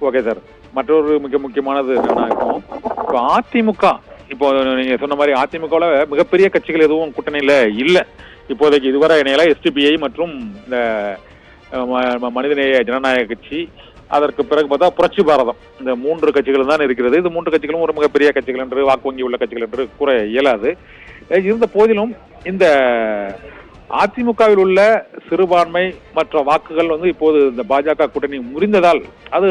Okay sir. மற்றொரு மிக முக்கியமானது என்னன்னா, இப்போ அதிமுக, இப்போ நீங்க சொன்ன மாதிரி அதிமுகவில் மிகப்பெரிய கட்சிகள் எதுவும் கூட்டணியில இல்லை இப்போதைக்கு. இதுவரை இணையில எஸ்டிபிஐ மற்றும் இந்த மனிதநேய ஜனநாயக கட்சி, அதற்கு பிறகு பார்த்தா புரட்சி பாரதம், இந்த 3 கட்சிகள் தான் இருக்கிறது. இது 3 கட்சிகளும் ஒரு மிகப்பெரிய கட்சிகள் என்று, வாக்கு வங்கி உள்ள கட்சிகள் என்று கூற இயலாது. இருந்த போதிலும் இந்த அதிமுகவில் உள்ள சிறுபான்மை மற்ற வாக்குகள் இப்போது இந்த பாஜக கூட்டணி முறிந்ததால் அது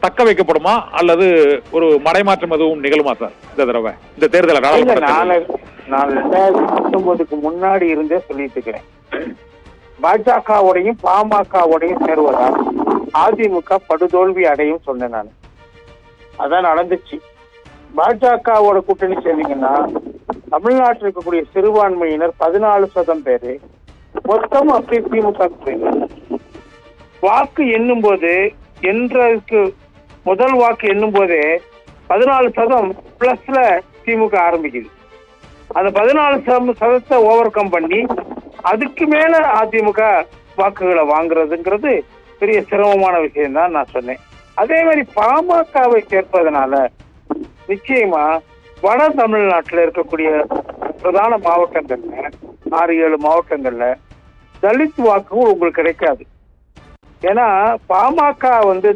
தக்க வைக்கப்படுமா அல்லது ஒரு மடைமாற்றம் எதுவும் நிகழுமா சார் இந்த தடவை இந்த தேர்தல்? நான் 2019க்கு முன்னாடி இருந்தே சொல்லிட்டு இருக்கிறேன், பாஜகவோடையும் பாமகவோடையும் சேருவதால் அதிமுக படுதோல்வி அடையும் சொன்னேன் நான். அதான் நடந்துச்சு. பாஜகவோட கூட்டணி சேர்ந்தீங்கன்னா தமிழ்நாட்டில் இருக்கக்கூடிய சிறுபான்மையினர் 14% பேரு மொத்தம் அப்படி திமுக வாக்கு எண்ணும் போது, என்றதுக்கு முதல் வாக்கு எண்ணும் போதே 14% பிளஸ்ல திமுக ஆரம்பிக்குது. அந்த 14% ஓவர் கம் பண்ணி அதுக்கு மேல அதிமுக வாக்குகளை வாங்குறதுங்கிறது பெரிய சிரமமான விஷயம் தான் நான் சொன்னேன். அதே மாதிரி பாமகவை சேர்ப்பதனால நிச்சயமா வட தமிழ்நாட்டில் இருக்கக்கூடிய பிரதான மாவட்டங்கள்ல 6-7 மாவட்டங்கள்ல தலித் வாக்குகள் உங்களுக்கு கிடைக்காது. ஏன்னா பாமக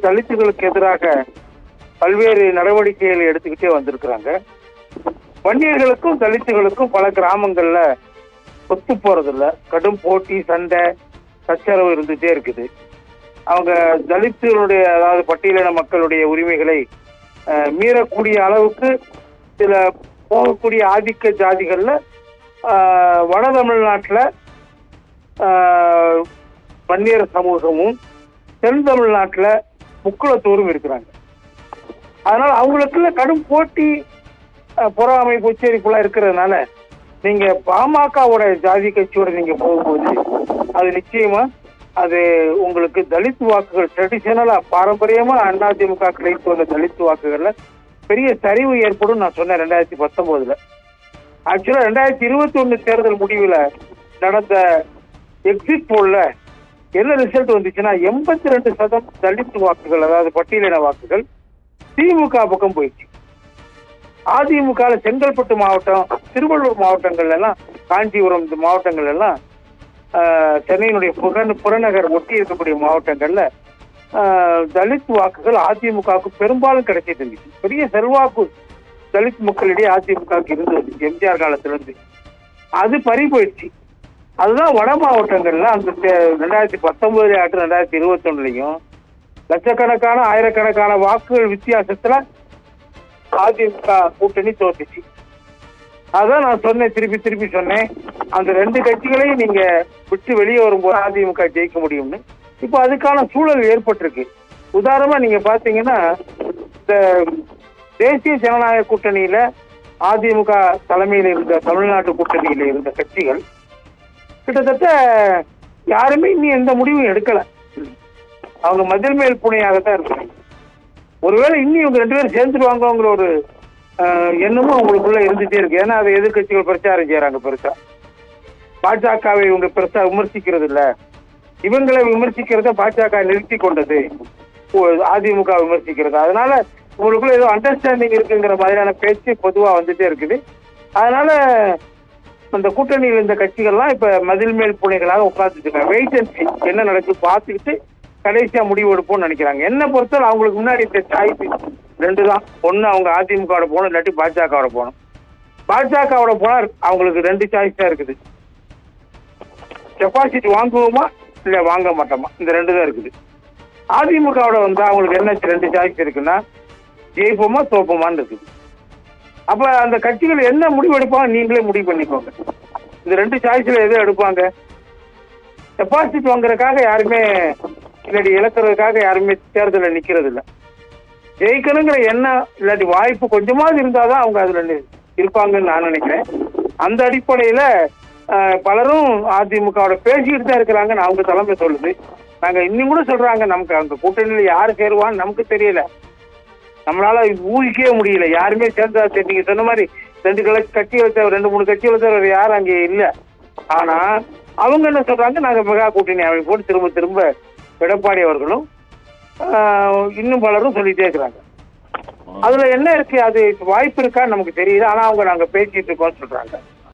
தலித்துகளுக்கு எதிராக பல்வேறு நடவடிக்கைகளை எடுத்துக்கிட்டே வந்திருக்கிறாங்க. வன்னியர்களுக்கும் தலித்துகளுக்கும் பல கிராமங்கள்ல ஒத்து போறதில்ல, கடும் போட்டி, சண்டை, சச்சரவு இருந்துட்டே இருக்குது. அவங்க தலித்துகளுடைய, அதாவது பட்டியலின மக்களுடைய உரிமைகளை மீறக்கூடிய அளவுக்கு சில போகக்கூடிய ஆதிக்க ஜாதிகள்ல வட தமிழ்நாட்டில் வன்னியர் சமூகமும் தென் தமிழ்நாட்டில் முக்குளத்தோரும் இருக்கிறாங்க. அதனால அவங்களுக்குள்ள கடும் போட்டி, பொறாமை, பொச்சரிப்புலாம் இருக்கிறதுனால நீங்க பாமகவோட ஜாதி கட்சியோட நீங்க போகும்போது அது நிச்சயமா அது உங்களுக்கு தலித் வாக்குகள் ட்ரெடிஷனலா பாரம்பரியமா அதிமுக கிடைத்து வந்த தலித் வாக்குகள்ல பெரிய சரிவு ஏற்படும் நான் சொன்னேன் 2019. ஆக்சுவலா 2021 தேர்தல் முடிவுல நடந்த எக்ஸிட் போல்ல என்ன ரிசல்ட் வந்துச்சுன்னா 82% தலித் வாக்குகள், அதாவது பட்டியலின வாக்குகள் திமுக பக்கம் போயிடுச்சு. அதிமுக செங்கல்பட்டு மாவட்டம், திருவள்ளூர் மாவட்டங்கள்ல எல்லாம், காஞ்சிபுரம் இந்த மாவட்டங்கள் எல்லாம், சென்னையினுடைய புறநகர் ஒட்டி இருக்கக்கூடிய மாவட்டங்கள்ல தலித் வாக்குகள் அதிமுகவுக்கு பெரும்பாலும் கிடைச்சிட்டு இருந்துச்சு. பெரிய செல்வாக்கு தலித் மக்களிடையே அதிமுகவுக்கு இருந்தது எம்ஜிஆர் காலத்துல இருந்து. அது பறி போயிடுச்சு. அதுதான் வட மாவட்டங்கள்ல அந்த 2019 ஆட்டு 2021 லட்சக்கணக்கான ஆயிரக்கணக்கான வாக்குகள் வித்தியாசத்துல அதிமுக கூட்டணி தோத்துச்சு. அதான் நான் சொன்னேன், திருப்பி சொன்னேன், அந்த 2 கட்சிகளையும் நீங்க விட்டு வெளியே வரும்போது அதிமுக ஜெயிக்க முடியும்னு. இப்போ அதுக்கான சூழல் ஏற்பட்டிருக்கு. உதாரணமா நீங்க பாத்தீங்கன்னா, இந்த தேசிய ஜனநாயக கூட்டணியில அதிமுக தலைமையில இருந்த தமிழ்நாட்டு கூட்டணியில இருந்த கட்சிகள் கிட்டத்தட்ட யாருமே இன்னும் எந்த முடிவும் எடுக்கல. அவங்க மதில் மேல் புனையாகத்தான் இருக்காங்க. ஒருவேளை இன்னும் இவங்க 2 பேரும் சேர்ந்துருவாங்கிற ஒரு எண்ணமும் அவங்களுக்குள்ள இருந்துட்டே இருக்கு. ஏன்னா அதை எதிர்கட்சிகள் பிரச்சாரம் செய்யறாங்க. பெருசா பாஜகவை இவங்க பெருசா விமர்சிக்கிறது இல்ல, இவங்களை விமர்சிக்கிறத பாஜக நிறுத்தி கொண்டது, அதிமுக விமர்சிக்கிறது. அதனால உங்களுக்குள்ள ஏதோ அண்டர்ஸ்டாண்டிங் இருக்குங்கிற மாதிரியான பேச்சு பொதுவா வந்துட்டே இருக்குது. அதனால அந்த கூட்டணியில் இந்த கட்சிகள்லாம் இப்ப மதில் மேல் புனைகளாக உட்கார்ந்துட்டு இருக்காங்க. வெயிட் அண்ட் சீ என்ன நடக்குது பார்த்துக்கிட்டு கடைசியா முடிவு எடுப்போம்னு நினைக்கிறாங்க. என்ன பொறுத்தவரை அவங்களுக்கு முன்னாடி இந்த சாய்ஸ் 2 தான். ஒன்னு அவங்க அதிமுகவோட போகணும், இல்லாட்டி பாஜகவோட போகணும். பாஜகவோட போனா அவங்களுக்கு 2 சாய்ஸ் தான் இருக்குது. டெபாசிட் வாங்குவோமா இல்ல வாங்க மாட்டோமா, இந்த 2 தான் இருக்குது. அதிமுகவோட வந்தா அவங்களுக்கு என்ன 2 சாய்ஸ் இருக்குன்னா, ஜெயிப்போமா தோப்போமான்னு இருக்குது. அப்ப அந்த கட்சிகள் என்ன முடிவு எடுப்பாங்க நீங்களே முடிவு பண்ணிக்கோங்க. இந்த 2 சாய்ஸ்ல எது எடுப்பாங்க? டெபாசிட் வாங்குறதுக்காக யாருமே, இல்லாட்டி இழக்கிறதுக்காக யாருமே தேர்தலில் நிக்கிறது இல்லை. ஜெயிக்கணுங்கிற எண்ணம் இல்லாட்டி வாய்ப்பு கொஞ்சமாவது இருந்தாதான் அவங்க அதுல இருப்பாங்கன்னு நான் நினைக்கிறேன். அந்த அடிப்படையில பலரும் அதிமுகவோட பேசிக்கிட்டு தான் இருக்கிறாங்கன்னு அவங்க தலைமை சொல்லுது. நாங்க இன்னும் கூட சொல்றாங்க, நமக்கு அந்த கூட்டணியில யாரு சேருவான்னு நமக்கு தெரியல, நம்மளால ஊகிக்கவே முடியல. யாருமே சேர்ந்தா நீங்க சொன்ன மாதிரி 2 கட்சிகளை தவிர 2-3 கட்சிகளை தவிர யாரும் அங்கே இல்லை. ஆனா அவங்க என்ன சொல்றாங்க, நாங்க மெகா கூட்டணி அமைப்போடு திரும்ப எடப்பாடி அவர்களும் இன்னும் பலரும் சொல்லிட்டே இருக்கிறாங்க. அதுல என்ன இருக்கு, அது வாய்ப்பு இருக்கான்னு நமக்கு தெரியுது. ஆனா அவங்க நாங்க பேசிட்டு இருக்கோம்னு சொல்றாங்க.